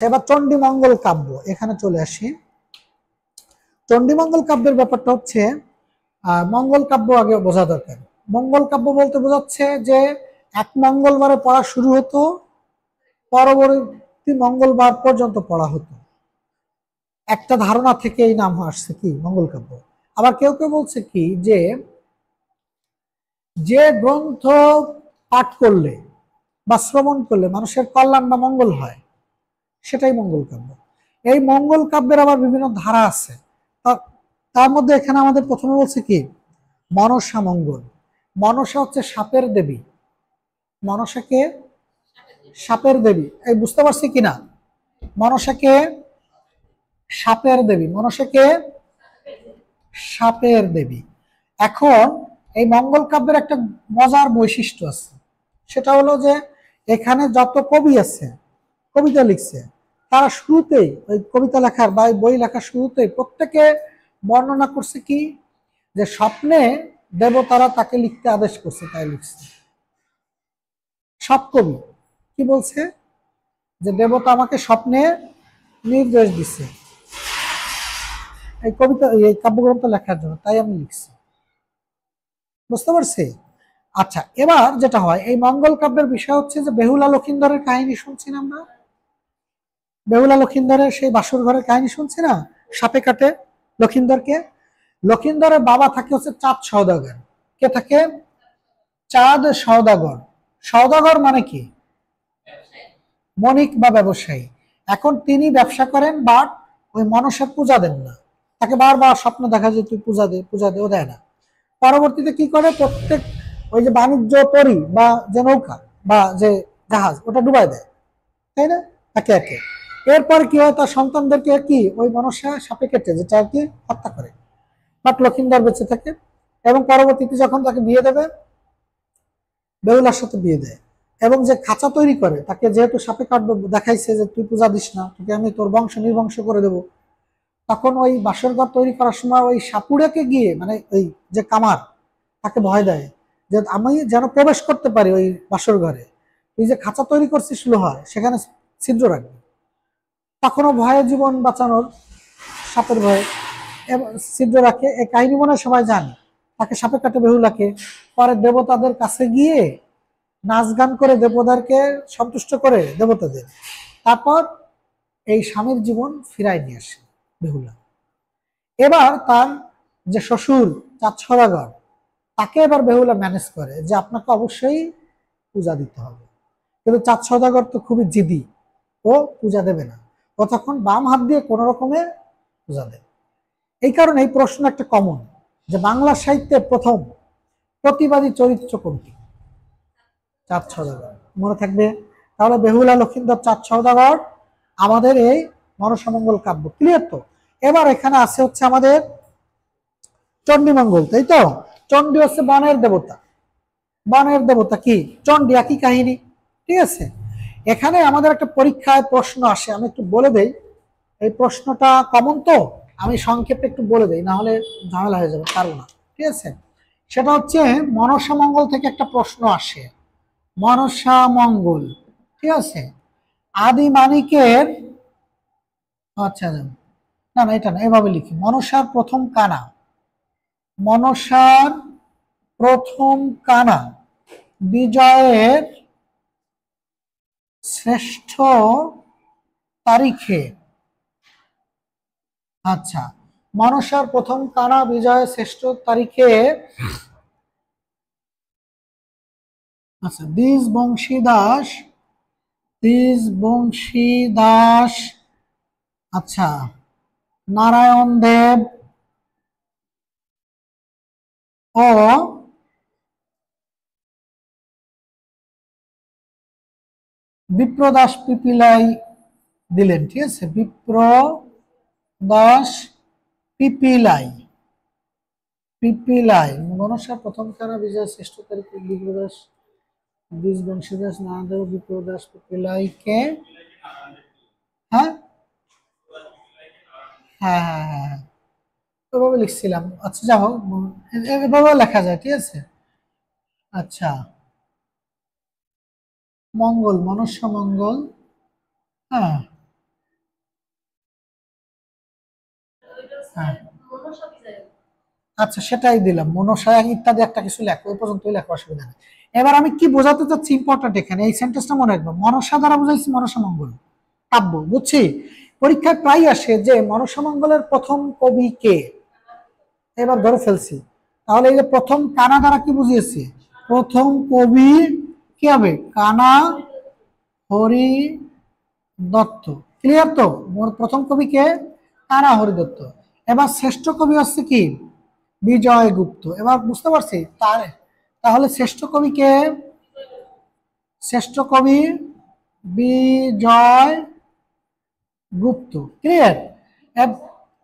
এবার চণ্ডীমঙ্গল কাব্য এখানে চলে আসি। চণ্ডীমঙ্গল কাব্যের ব্যাপারটা হচ্ছে, মঙ্গল কাব্য আগে বোঝা দরকার। মঙ্গল কাব্য বলতে বোঝাচ্ছে যে এক মঙ্গলবারে পড়া শুরু হতো, পরবর্তী মঙ্গলবার পর্যন্ত পড়া হতো। একটা ধারণা থেকে এই নাম আসছে কি মঙ্গল কাব্য। আবার কেউ কেউ বলছে কি যে গ্রন্থ পাঠ করলে বা শ্রবণ করলে মানুষের কল্যাণ বা মঙ্গল হয়, সেটাই মঙ্গল কাব্য। এই মঙ্গল কাব্যের আবার বিভিন্ন ধারা আছে। তার মধ্যে এখানে আমাদের প্রথমে বলছে কি মনসা মঙ্গল। মনসা হচ্ছে সাপের দেবী। মনসাকে সাপের দেবী, এই বুঝতে পারছি কিনা? মনসাকে সাপের দেবী, মনসাকে সাপের দেবী। এখন এই মঙ্গল কাব্যের একটা মজার বৈশিষ্ট্য আছে, সেটা হলো যে এখানে যত কবি আছে, কবিতা লিখছে, তারা শুরুতেই ওই কবিতা লেখার বা বই লেখার শুরুতেই প্রত্যেকে বর্ণনা করছে কি যে স্বপ্নে দেবতারা তাকে লিখতে আদেশ করছে, তাই লিখছে। সব কবি কি বলছে যে দেবতা আমাকে স্বপ্নে নির্দেশ দিচ্ছে এই কবিতা এই কাব্যগ্রন্থ লেখার জন্য, তাই আমি লিখছি। বুঝতে পারছি? আচ্ছা, এবার যেটা হয় এই মঙ্গল কাব্যের বিষয় হচ্ছে যে বেহুলা লক্ষিন্দরের কাহিনী শুনছি না আমরা? বেহুলা লক্ষিন্দরের সেই বাসর ঘরের কাহিনী শুনছি না? সাপে কাটে লক্ষিন্দরকে। লক্ষিন্দরের বাবা থাকে হচ্ছে চাঁদ সওদাগর। কে থাকে? চাঁদ সওদাগর। সওদাগর মানে কি? বণিক বা ব্যবসায়ী। এখন তিনি ব্যবসা করেন, বাট ওই মনসার পূজা দেন না। তাকে বারবার স্বপ্ন দেখা যায় তুই পূজা দে, পূজা দে, ও দেয় না। পরবর্তীতে কি করে, প্রত্যেক ওই যে বাণিজ্য তরি বা যে নৌকা বা যে জাহাজ, ওটা ডুবাই দেয়, তাই না? একে একে। এরপর কি হয়, তার সন্তানদেরকে কি ওই মনসা সাপে কেটে যেটা আর কি হত্যা করে। বাট লক্ষিন্দর বেঁচে থাকে এবং পরবর্তীতে যখন তাকে বিয়ে দেবে, বেহুলার সাথে বিয়ে দেয়। এবং যে খাঁচা তৈরি করে তাকে যেহেতু সাপে কাটবে, দেখাইছে যে তুই পূজা দিস না, তোকে আমি তোর বংশ নির্বংশ করে দেবো। তখন ওই বাসরঘর তৈরি করার সময় ওই সাপুড়েকে গিয়ে, মানে ওই যে কামার, তাকে ভয় দেয় যে আমি যেন প্রবেশ করতে পারি ওই বাসর ঘরে, তুই যে খাঁচা তৈরি করছিস লোহার, সেখানে ছিদ্র রাখবি। তখনও ভয়ে জীবন বাঁচানোর, সাপের ভয়ে ছিদ্র রাখে। এই কাহিনী মনে সবাই জানে। তাকে সাপে কাটে বেহুলাকে। পরে দেবতাদের কাছে গিয়ে নাচ গান করে দেবতাদেরকে সন্তুষ্ট করে দেবতাদের, তারপর এই স্বামীর জীবন ফিরাই নিয়ে আসে বেহুলা। এবার তার যে শ্বশুর চাঁদ সওদাগর, তাকে এবার বেহুলা ম্যানেজ করে যে আপনাকে অবশ্যই পূজা দিতে হবে। কিন্তু চাঁদ সওদাগর তো খুবই জিদি, ও পূজা দেবে না। ও তখন বাম হাত দিয়ে কোন রকমে পূজা দেয়। এই কারণে এই প্রশ্ন একটা কমন যে বাংলা সাহিত্যে প্রথম প্রতিবাদী চরিত্র কোনটি? চাঁদ সওদাগর। মনে থাকবে। তাহলে বেহুলা লক্ষিন্দর চাঁদ সওদাগর আমাদের এই মনসামঙ্গল কাব্য। ক্লিয়ার তো? এবার এখানে আছে হচ্ছে আমাদের চণ্ডীমঙ্গল, তাই তো? চণ্ডী হচ্ছে বনের দেবতা। বনের দেবতা কি? চণ্ডী, একই কাহিনী। ঠিক আছে? এখানে আমাদের একটা পরীক্ষায় প্রশ্ন আসে, আমি একটু বলে দেই। এই প্রশ্নটা কমন তো, আমি সংক্ষেপে একটু বলে দেই, না হলে ঝামেলা হয়ে যাবে, পারবো না। ঠিক আছে? সেটা হচ্ছে মনসা মঙ্গল থেকে একটা প্রশ্ন আসে। মনসা মঙ্গল, ঠিক আছে? আদি মানিকের, আচ্ছা না না এটা না, এভাবে লিখি মনসার প্রথম কানা। মনসার প্রথম কানা বিজয়ের শ্রেষ্ঠ তারিখে। আচ্ছা, মনসার প্রথম কানা বিজয়ের শ্রেষ্ঠ তারিখে। আচ্ছা, দ্বিজ বংশী দাস, আচ্ছা, নারায়ণ দেব ও বিপ্রদাস পিপিলাই দিলেন। ঠিক আছে? বিপ্রদাস পিপিলাই, পিপিলাই মনসার প্রথম কানা বিজয় শ্রেষ্ঠ তারিখে বিপ্রদাস, দ্বিজ বংশীদাস, নারায়ণ বিপ্রদাস পিপিলাইকে, হ্যাঁ হ্যাঁ হ্যাঁ হ্যাঁ, এভাবে লিখছিলাম। আচ্ছা, যা হোক, এভাবে লেখা যায়। ঠিক আছে? আচ্ছা, মঙ্গল, মনস্য মঙ্গল, হ্যাঁ, হ্যাঁ, আচ্ছা সেটাই দিলাম, মনসা ইত্যাদি একটা কিছু লেখো, ওই পর্যন্তই লেখো, অসুবিধা নেই। এবার আমি কি বোঝাতে চাচ্ছি ইম্পর্টেন্ট এখানে, এই সেন্টেন্সটা মনে রাখবো, মনসা দ্বারা বুঝাইছি মনসা মঙ্গল কাব্য, বুঝছি। পরীক্ষায় প্রায় আসে যে মনসা মঙ্গলের প্রথম কবি কে, এবার ধরে ফেলছি। তাহলে এই যে প্রথম কানা দ্বারা কি বুঝিয়েছি, প্রথম কবি কি হবে, কানা হরি দত্ত, ক্লিয়ার তো, প্রথম কবি কে, কানা হরি দত্ত। এবার শ্রেষ্ঠ কবি হচ্ছে কি, বিজয় গুপ্ত। এবার বুঝতে পারছি তার, তাহলে শ্রেষ্ঠ কবি কে, শ্রেষ্ঠ কবি বিজয় গুপ্ত, ক্লিয়ার।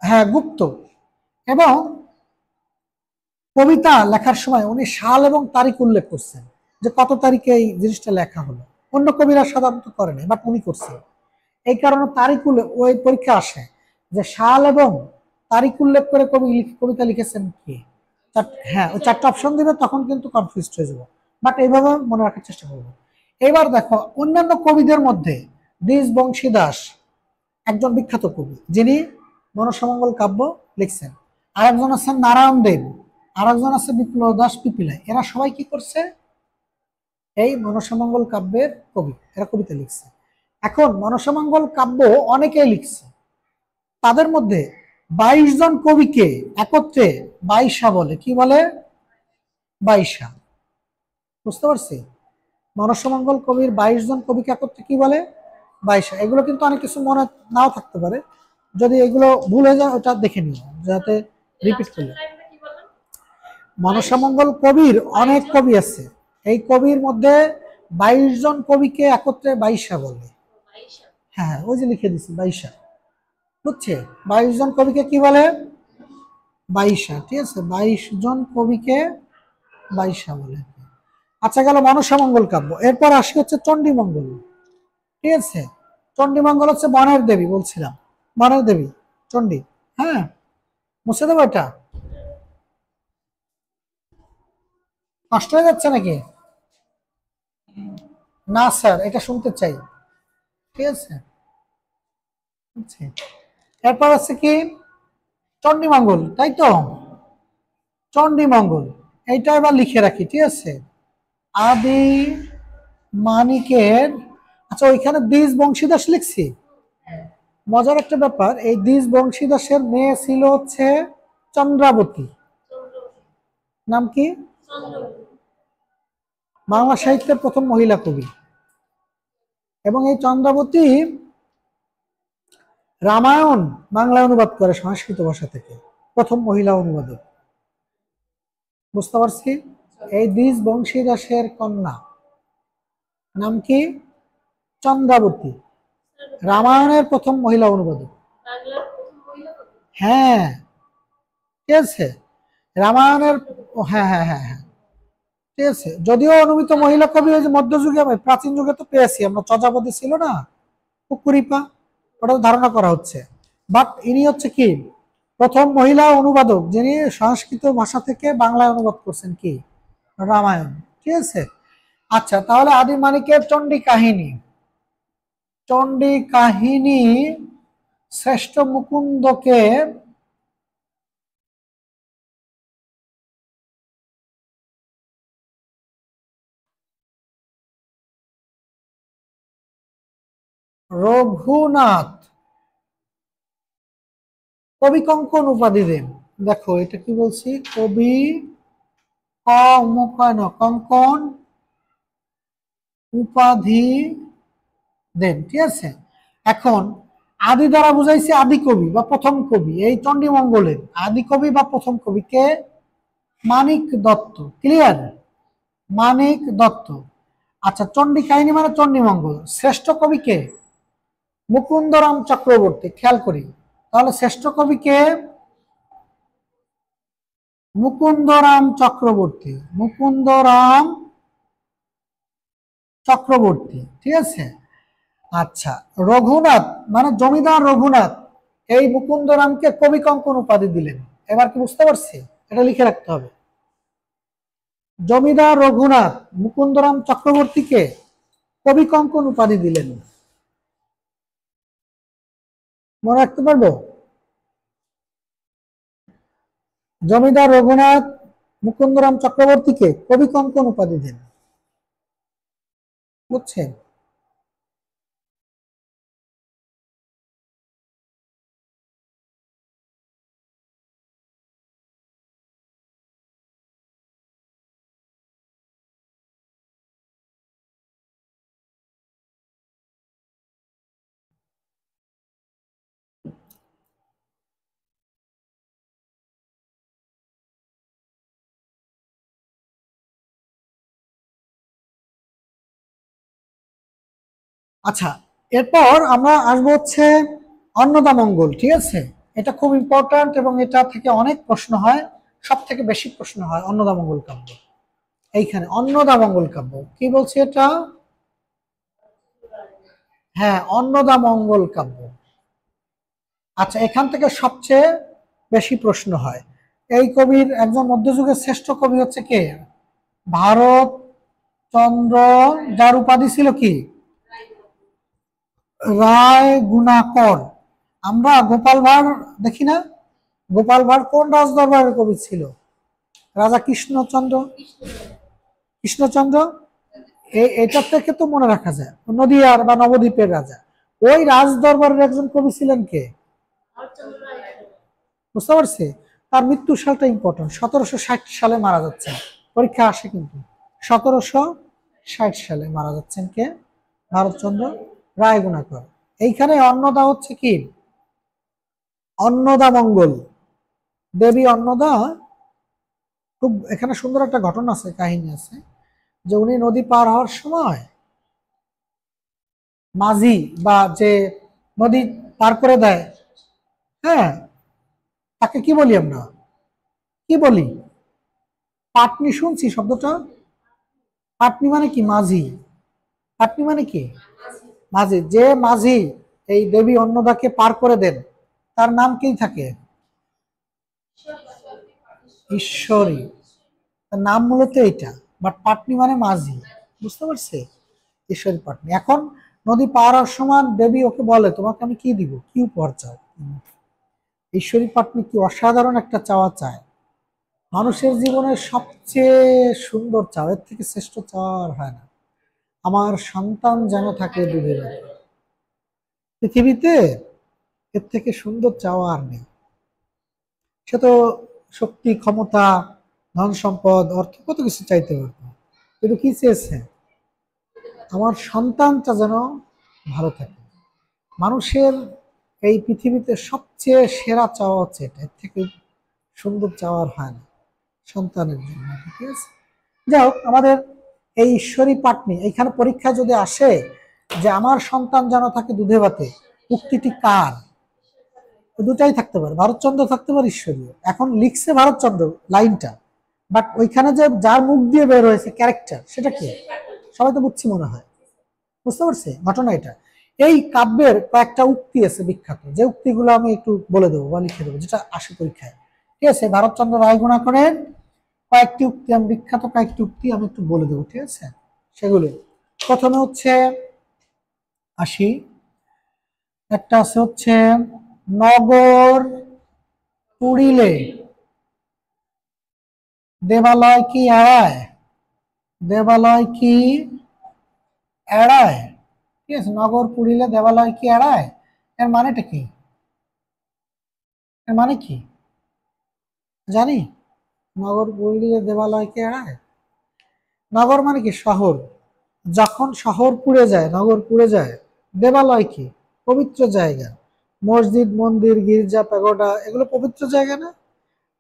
হ্যাঁ গুপ্ত। এবং কবিতা লেখার সময় উনি সাল এবং তারিখ উল্লেখ করছেন, যে কত তারিখে এই জিনিসটা লেখা হলো, অন্য কবিরা সাধারণত করে না, বাট উনি করছেন। এই কারণে তারিখ উল্লেখ, ওই পরীক্ষা আসে যে সাল এবং তারিখ উল্লেখ করে কবিতা লিখেছেন কি। হ্যাঁ, ওই চারটা অপশন দিবে, তখন কিন্তু কনফিউজ হয়ে যাবো, বাট এইভাবে মনে রাখার চেষ্টা করবো। এবার দেখো অন্যান্য কবিদের মধ্যে দ্বিজ বংশীদাস একজন বিখ্যাত কবি, যিনি মনসামঙ্গল কাব্য লিখছেন। আর একজন আছেন নারায়ণ দেব, আর একজন আছে বিপ্লব দাস পিপিলাই। এরা সবাই কি করছে, এই মনসামঙ্গল কাব্যের কবি, এরা কবিতা লিখছে। এখন মনসামঙ্গল কাব্য অনেকেই লিখছে, তাদের মধ্যে 22 জন কবিকে একত্রে বাইশা বলে, কি বলে, বাইশা। বুঝতে পারছি, মনসামঙ্গল কবির 22 জন কবিকে একত্রে কি বলে, বাইশা। এগুলো কিন্তু অনেক কিছু মনে নাও থাকতে পারে, যদি এগুলো ভুল হয়ে যায় ওটা দেখে নিও, যাতে রিপিট করলে। মনসামঙ্গল কবির অনেক কবি আছে, এই কবির মধ্যে 22 জন কবিকে একত্রে বাইশা বলে। হ্যাঁ, ওই যে লিখে দিছি বাইশা, বুঝছে, 22 জন কবিকে কি বলে, বাইশা, ঠিক আছে, 22 জন কবিকে বাইশা বলে। আচ্ছা, গেল মনসামঙ্গল কাব্য। এরপর আসি হচ্ছে চণ্ডীমঙ্গল, ঠিক আছে। চণ্ডীমঙ্গল হচ্ছে বনের দেবী, বলছিলাম বনের দেবী চণ্ডী। হ্যাঁ, মুছে দেবো এটা, কষ্ট হয়ে যাচ্ছে নাকি? না স্যার, এটা শুনতে চাই, ঠিক আছে। এরপর আছে কি, চণ্ডীমঙ্গল, তাই তো, চণ্ডীমঙ্গল, এইটা এবার লিখে রাখি, ঠিক আছে। আদি মানিকের, আচ্ছা ওইখানে দ্বিজ বংশীদাস লিখছি। মজার একটা ব্যাপার, এই দ্বিজ বংশীদাসের মেয়ে ছিল হচ্ছে চন্দ্রাবতী, নাম কি, বাংলা সাহিত্যের প্রথম মহিলা কবি। এবং এই চন্দ্রাবতী রামায়ণ বাংলায় অনুবাদ করে সংস্কৃত ভাষা থেকে, প্রথম মহিলা অনুবাদক। বুঝতে পারছি, এই দ্বিজ বংশীদাসের কন্যা নাম কি, চন্দ্রাবতী, রামায়ণের প্রথম মহিলা অনুবাদক। হ্যাঁ, ঠিক আছে, রামায়ণের, হ্যাঁ হ্যাঁ হ্যাঁ হ্যাঁ, ঠিক আছে। যদিও অনুমিত মহিলা কবি ওই যে মধ্যযুগে, প্রাচীন যুগে তো পেয়েছি আমরা, চর্যাপদে ছিল না, কুকুরিপা, ওটা ধারণা করা হচ্ছে। বাট ইনি হচ্ছে কি, প্রথম মহিলা অনুবাদক, যিনি সংস্কৃত ভাষা থেকে বাংলায় অনুবাদ করছেন কি, রামায়ণ, ঠিক আছে। আচ্ছা, তাহলে আদি মানিকের চণ্ডী কাহিনী, চণ্ডী কাহিনী শ্রেষ্ঠ মুকুন্দকে রঘুনাথ কবি কঙ্কন উপাধি দেন। দেখো এটা কি বলছি, কবি কঙ্কন উপাধি দেন, ঠিক আছে। এখন আদি দ্বারা বুঝাইছে আদি কবি বা প্রথম কবি, এই চণ্ডীমঙ্গলের আদি কবি বা প্রথম কবি কে, মানিক দত্ত, ক্লিয়ার, মানিক দত্ত। আচ্ছা, চণ্ডী কাহিনী মানে চণ্ডীমঙ্গল, শ্রেষ্ঠ কবি কে, মুকুন্দরাম চক্রবর্তী, খেয়াল করি। তাহলে শ্রেষ্ঠ কবি কে, মুকুন্দরাম চক্রবর্তী, মুকুন্দরাম চক্রবর্তী, ঠিক আছে। আচ্ছা, রঘুনাথ মানে জমিদার রঘুনাথ, এই মুকুন্দরামকে কবি কঙ্কন উপাধি দিলেন। এবার কি বুঝতে পারছি, এটা লিখে রাখতে হবে। জমিদার রঘুনাথ মুকুন্দরাম চক্রবর্তীকে কবি কঙ্কন উপাধি দিলেন, মনে রাখতে পারবো? জমিদার রঘুনাথ মুকুন্দরাম চক্রবর্তীকে কবি কঙ্কন উপাধি দেন? বুঝছেন? আচ্ছা, এরপর আমরা আসবো হচ্ছে অন্নদামঙ্গল। ঠিক আছে, এটা খুব ইম্পর্ট্যান্ট এবং এটা থেকে অনেক প্রশ্ন হয়, সব থেকে বেশি প্রশ্ন হয় অন্নদামঙ্গল কাব্য। এইখানে অন্নদামঙ্গল কাব্য কি বলছে এটা? হ্যাঁ, অন্নদামঙ্গল কাব্য। আচ্ছা, এখান থেকে সবচেয়ে বেশি প্রশ্ন হয়। এই কবির একজন মধ্যযুগের শ্রেষ্ঠ কবি হচ্ছে কে? ভারত চন্দ্র, যার উপাধি ছিল কি? রায় গুণাকর। আমরা গোপাল ভাঁড় দেখি না? গোপাল ভাঁড় কোন রাজদরবারের কবি ছিল? রাজা কৃষ্ণচন্দ্র। কৃষ্ণচন্দ্র, এটা থেকে তো মনে রাখা যায় নদীয়ার বা নবদ্বীপের রাজা। ওই রাজদরবারের একজন কবি ছিলেন কে? বুঝতে পারছি। তার মৃত্যু সালটা ইম্পর্টেন্ট, 1760 সালে মারা যাচ্ছেন। পরীক্ষা আসে কিন্তু। 1760 সালে মারা যাচ্ছেন কে? ভারতচন্দ্র রায়গুণাকর। এইখানে অন্নদা হচ্ছে কি? অন্নদা মঙ্গল, দেবী অন্নদা। খুব এখানে সুন্দর একটা ঘটনা আছে, কাহিনী আছে, যে উনি নদী পার হওয়ার সময় মাঝি বা যে নদী পার করে দেয়, হ্যাঁ, তাকে কি বলি আমরা? কি বলি? পাটনি। শুনছি শব্দটা। পাটনি মানে কি? মাঝি। পাটনি মানে কি? মাঝি। যে মাঝি এই দেবী অন্নদাকে পার করে দেন, তার নাম কি থাকে? ঈশ্বরী। তার নাম মূলত এইটা, বাট পাটনি মানে মাঝি। বুঝতে পারছে? ঈশ্বরী পাটনি। এখন নদী পার হওয়ার সময় দেবী ওকে বলে, তোমাকে আমি কি দিব, কি উপহার চাও? ঈশ্বরী পাটনি কি অসাধারণ একটা চাওয়া চায়। মানুষের জীবনের সবচেয়ে সুন্দর চাওয়া, এর থেকে শ্রেষ্ঠ চাওয়া আর হয় না। আমার সন্তান যেন থাকে দুধের মতো। পৃথিবীতে এর থেকে সুন্দর চাওয়া আর নেই। সে তো শক্তি, ক্ষমতা, ধন সম্পদ, অর্থ কত কিছু চাইতে পারত, কিন্তু কি চেয়েছে? আমার সন্তানটা যেন ভালো থাকে। মানুষের এই পৃথিবীতে সবচেয়ে সেরা চাওয়া হচ্ছে এটা, এর থেকে সুন্দর চাওয়ার হয় না সন্তানের জন্য। ঠিক আছে, যাই হোক, আমাদের এই ঈশ্বরী পাটনি এইখানে পরীক্ষায় যদি আসে যে আমার সন্তান যেন থাকে দুধে ভাতে, উক্তিটি কার? দুটাই থাকতে পারে, ভারতচন্দ্র থাকতে পারে, ঈশ্বরীয়। এখন লিখছে ভারতচন্দ্র লাইনটা, বাট ওইখানে যে যার মুখ দিয়ে বের হয়েছে ক্যারেক্টার, সেটা কি? সবাই তো বুঝছি মনে হয়। বুঝতে পারছি ঘটনা এটা। এই কাব্যের কয়েকটা উক্তি আছে বিখ্যাত, যে উক্তিগুলো আমি একটু বলে দেবো বা লিখে দেবো, যেটা আসে পরীক্ষায়। ঠিক আছে, ভারতচন্দ্র রায়গুণাকরের কয়েকটি উক্তি, আমি বিখ্যাত কয়েকটি উক্তি আমি একটু বলে দেবো। ঠিক আছে, সেগুলো প্রথমে হচ্ছে আসি। একটা আছে হচ্ছে, নগর পুরিলে দেবালয় কি এড়ায়? দেবালয় কি এড়ায়? ঠিক আছে, নগর পুরিলে দেবালয় কি এড়ায়, এর মানেটা কি? এর মানে কি জানি? নগর পুরিলে দেবালয় কি এড়ায়। নগর মানে কি? শহর। যখন শহর পুড়ে যায়, নগর পুড়ে যায়, দেবালয় কি? পবিত্র জায়গা। মসজিদ, মন্দির, গির্জা, প্যাগোডা, এগুলো পবিত্র জায়গা না?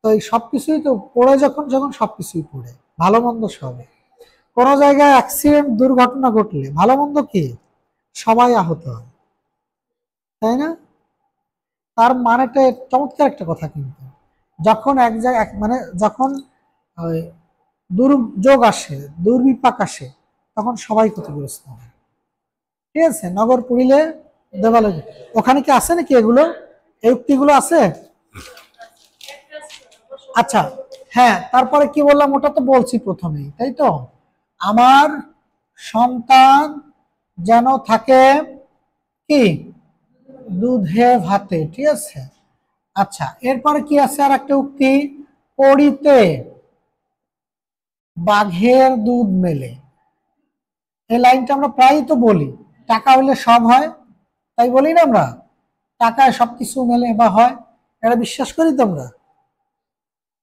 তো এই সবকিছুই তো পড়ে, যখন যখন সবকিছুই পড়ে, ভালো মন্দ সবে। কোনো জায়গায় অ্যাক্সিডেন্ট, দুর্ঘটনা ঘটলে ভালো মন্দ কি? সবাই আহত হয়, তাই না? তার মানেটা চমৎকার একটা কথা কিন্তু। যখন এক জায়গায় মানে যখন ওই দুর্যোগ আসে, দুর্বিপাক আসে, তখন সবাই ক্ষতিগ্রস্ত হয়। ঠিক আছে, নগর পুড়িলে দেবালয়। ওখানে কি আছে নাকি এগুলো, এই উক্তিগুলো আছে? আচ্ছা, হ্যাঁ, তারপরে কি বললাম ওটা তো বলছি প্রথমেই, তাই তো। আমার সন্তান যেন থাকে কি? দুধে ভাতে। ঠিক আছে। আচ্ছা, এরপরে কি আছে আর একটা উক্তি, কড়িতে বাঘের দুধ মেলে, এই লাইনটা আমরা প্রায়ই তো বলি। টাকা হলে সব হয়, তাই বলি না আমরা, টাকায় সবকিছু মেলে বা হয়। এটা বিশ্বাস করি তো আমরা,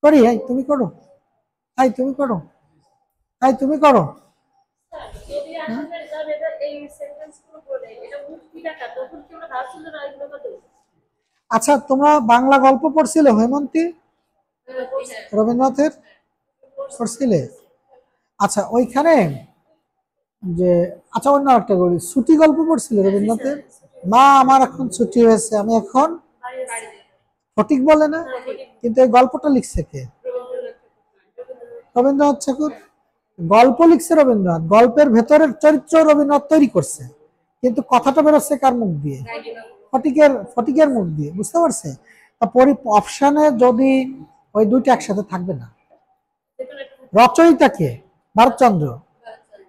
করি। এই তুমি করো, এই তুমি করো, এই তুমি করো। আচ্ছা, তোমরা বাংলা গল্প পড়ছিলে হৈমন্তী, রবীন্দ্রনাথের পড়ছিলে? আচ্ছা ওইখানে যে, আচ্ছা অন্য একটা বলি, ছুটি গল্প পড়ছিলে রবীন্দ্রনাথের? মা আমার এখন ছুটি হয়েছে, আমি এখন, সঠিক বলে না? কিন্তু এই গল্পটা লিখছে কে? রবীন্দ্রনাথ ঠাকুর। গল্প লিখছে রবীন্দ্রনাথ, গল্পের ভেতরের চরিত্র রবীন্দ্রনাথ তৈরি করছে, কিন্তু কথাটা বেরোচ্ছে কার মুখ দিয়ে? ফটিকের মুখ দিয়ে, বুঝতে পারছে? তা অপশনে যদি ওই দুইটা একসাথে থাকবে না। রচয়িতা কে? ভারতচন্দ্র,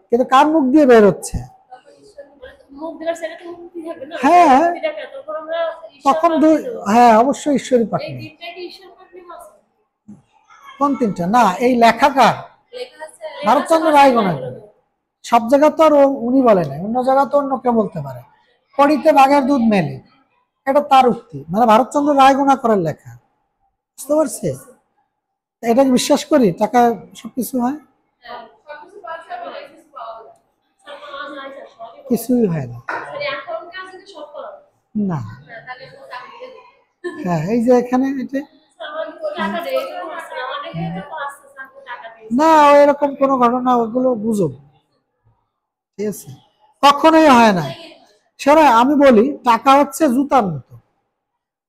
কিন্তু কার মুখ দিয়ে বের হচ্ছে? হ্যাঁ তখন হ্যাঁ অবশ্যই ঈশ্বরী পাটনি। কোন তিনটা? না এই লেখাকার ভারতচন্দ্র রায়গণা। সব জায়গা তো আর উনি বলে না, অন্য জায়গা তো অন্য কেউ বলতে পারে। কড়িতে বাঘের দুধ মেলে, এটা তার উক্তি, মানে ভারতচন্দ্র রায়গণা করার লেখা, বুঝতে পারছে? এটা বিশ্বাস করি টাকা সবকিছু হয়? কিছুই হয় না। না, হ্যাঁ এই যে এখানে এটা না, এরকম কোনো ঘটনা, ওগুলো গুজব, ঠিক আছে? কখনোই হয় না। সেটা আমি বলি, টাকা হচ্ছে জুতার মতো,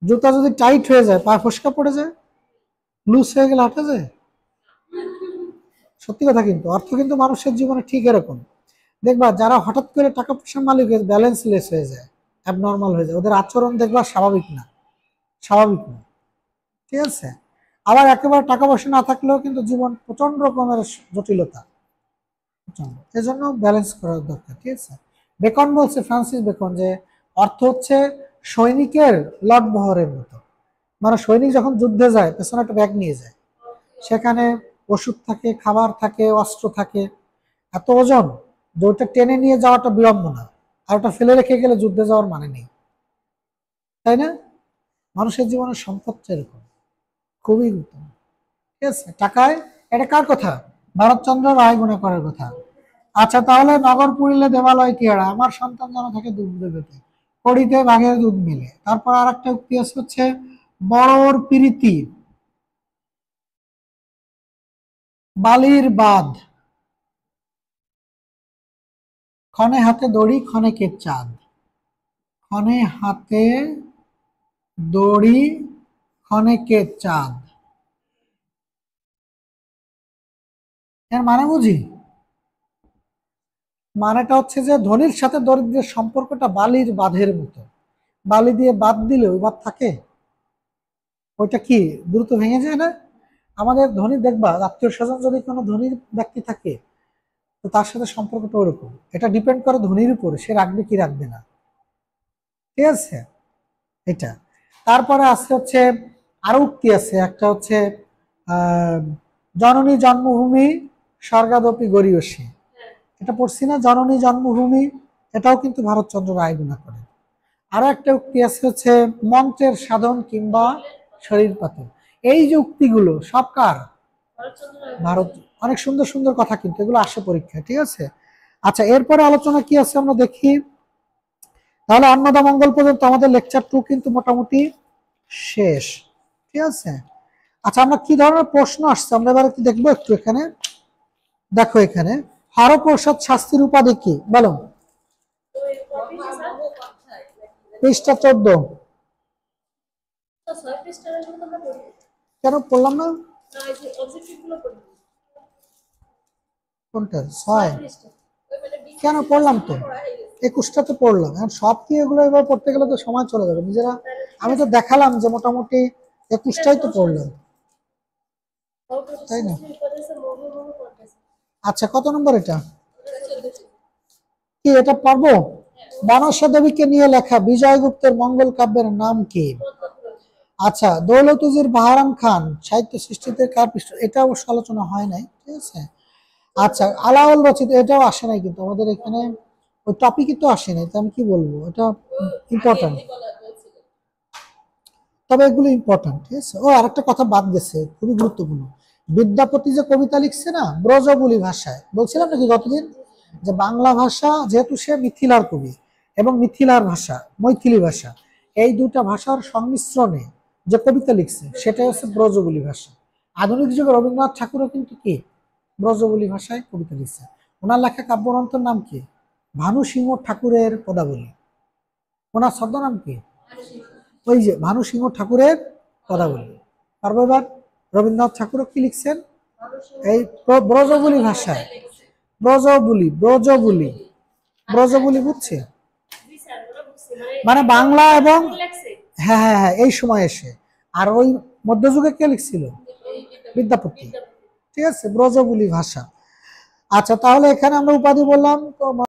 জুতা যদি টাইট হয়ে যায় পা ফসকা পড়ে যায়, লুজ হয়ে গেলে হাঁটা যায়? সত্যি কথা। কিন্তু অর্থ কিন্তু মানুষের জীবনে ঠিক এরকম। দেখবা যারা হঠাৎ করে টাকা পয়সার মালিক হয়ে ব্যালেন্সলেস হয়ে যায়, অ্যাবনর্মাল হয়ে যায়, ওদের আচরণ দেখবা স্বাভাবিক না, স্বাভাবিক না, ঠিক আছে? আবার একেবারে টাকা পয়সা না থাকলেও কিন্তু জীবন প্রচন্ড রকমের জটিলতা, এজন্য ব্যালেন্স করার দরকার, ঠিক আছে? বেকন বলছে, ফ্রান্সিস বেকন, যে অর্থ হচ্ছে সৈনিকের লটবহরের মতো। মানে সৈনিক যখন যুদ্ধে যায় পেছনে একটা ব্যাগ নিয়ে যায়, সেখানে ওষুধ থাকে, খাবার থাকে, অস্ত্র থাকে, এত ওজন যে ওটা টেনে নিয়ে যাওয়াটা বিড়ম্বনা, আর ওটা ফেলে রেখে গেলে যুদ্ধে যাওয়ার মানে নেই, তাই না? মানুষের জীবনের সম্পদটা এরকম, খুবই গুরুত্বপূর্ণ, ঠিক আছে? টাকায়, এটা কার কথা? ভারতচন্দ্র রায়গুণা করার কথা। আচ্ছা তাহলে নগর পুরিলে দেবালয় কি হারা, আমার সন্তান যেন থাকে দুধ দেবেতে, কড়িতে বাঘের দুধ মিলে। তারপর আর একটা উক্তি আছে হচ্ছে, বড়র প্রীতি বালির বাঁধ, ক্ষণে হাতে দড়ি ক্ষণে চাঁদ। ক্ষণে হাতে দড়ি ক্ষণে চাঁদ, এর মানে বুঝি? মানেটা হচ্ছে যে ধনীর সাথে দরিদ্রের সম্পর্কটা বালির বাঁধের মতো, বালি দিয়ে বাঁধ দিলে ওই বাঁধ থাকে, ওইটা কি দ্রুত ভেঙে যায় না? আমাদের ধনী দেখবা, আত্মীয় স্বজন যদি কোনো ধনী ব্যক্তি থাকে, তো তার সাথে সম্পর্কটা ওরকম, এটা ডিপেন্ড করে ধনীর উপরে, সে রাখবে কি রাখবে না, ঠিক আছে? এটা। তারপরে আছে হচ্ছে আরো উক্তি আছে, একটা হচ্ছে আহ জননী জন্মভূমি স্বর্গাদপি গরীয়সী, এটা পড়ছি না, জননী জন্মভূমি, এটাও কিন্তু ভারতচন্দ্র রায়গুণা করে। আরো একটা উক্তি আছে হচ্ছে, মন্ত্রের সাধন কিংবা শরীর পাতন। এই যে উক্তিগুলো সব কার? ভারত। অনেক সুন্দর সুন্দর কথা, কিন্তু এগুলো আসে পরীক্ষায়, ঠিক আছে? আচ্ছা এরপরে আলোচনা কি আছে আমরা দেখি। তাহলে অন্নদা মঙ্গল পর্যন্ত আমাদের লেকচার 2 কিন্তু মোটামুটি শেষ, ঠিক আছে? আচ্ছা আমরা কি ধরনের প্রশ্ন আসছে আমরা এবার একটু দেখবো, একটু এখানে দেখো, এখানে হরপ্রসাদ শাস্ত্রীর উপাধি কি বলো? পৃষ্ঠা 14। কেন পড়লাম না? কোনটা? 6 কেন পড়লাম তো, 21টাতে পড়লাম, এখন সব কি এগুলো এবার পড়তে গেলে তো সময় চলে যাবে নিজেরা। আমি তো দেখালাম যে মোটামুটি 21টাই তো পড়লাম, তাই না? আচ্ছা কত নম্বর এটা? কি এটা পারবো? মনসা দেবীকে নিয়ে লেখা বিজয়গুপ্তের মঙ্গল কাব্যের নাম কি? আচ্ছা, দৌলতুজির বাহারাম খান সাহিত্য সৃষ্টিতে কার পৃষ্ঠ, এটা অবশ্য আলোচনা হয় নাই, ঠিক আছে। আচ্ছা, আলাউল রচিত, এটাও আসে নাই কিন্তু আমাদের এখানে, ওই টপিকই তো আসে নাই, তো আমি কি বলবো, এটা ইম্পর্টেন্ট, তবে এগুলো ইম্পর্টেন্ট, ঠিক আছে। ও আরেকটা কথা বাদ গেছে, খুবই গুরুত্বপূর্ণ। বিদ্যাপতি যে কবিতা লিখছে না ব্রজবুলি ভাষায়, বলছিলাম নাকি গতদিন, যে বাংলা ভাষা যেহেতু সে মিথিলার কবি, এবং মিথিলার ভাষা মৈথিলি ভাষা, এই দুটা ভাষার সংমিশ্রণে যে কবিতা লিখছে সেটাই হচ্ছে ব্রজবুলি ভাষা। আধুনিক যুগে রবীন্দ্রনাথ ঠাকুরও কিন্তু কি ব্রজবুলি ভাষায় কবিতা লিখছে। ওনার লেখা কাব্যগ্রন্থের নাম কি? ভানু সিংহ ঠাকুরের পদাবলী। ওনার ছদ্মনাম কি? ওই যে ভানু সিংহ ঠাকুরের পদাবলী। পারবো এবার? রবীন্দ্রনাথ ঠাকুরও কি লিখছেন? এই ব্রজবুলি ভাষায়। ব্রজবুলি, ব্রজবুলি, ব্রজবুলি, বুঝছে? মানে বাংলা এবং, হ্যাঁ হ্যাঁ হ্যাঁ, এই সময় এসে। আর ওই মধ্যযুগে কে লিখছিল? বিদ্যাপতি। ঠিক আছে, ব্রজবুলি ভাষা। আচ্ছা, তাহলে এখানে আমরা উপাধি বললাম তো।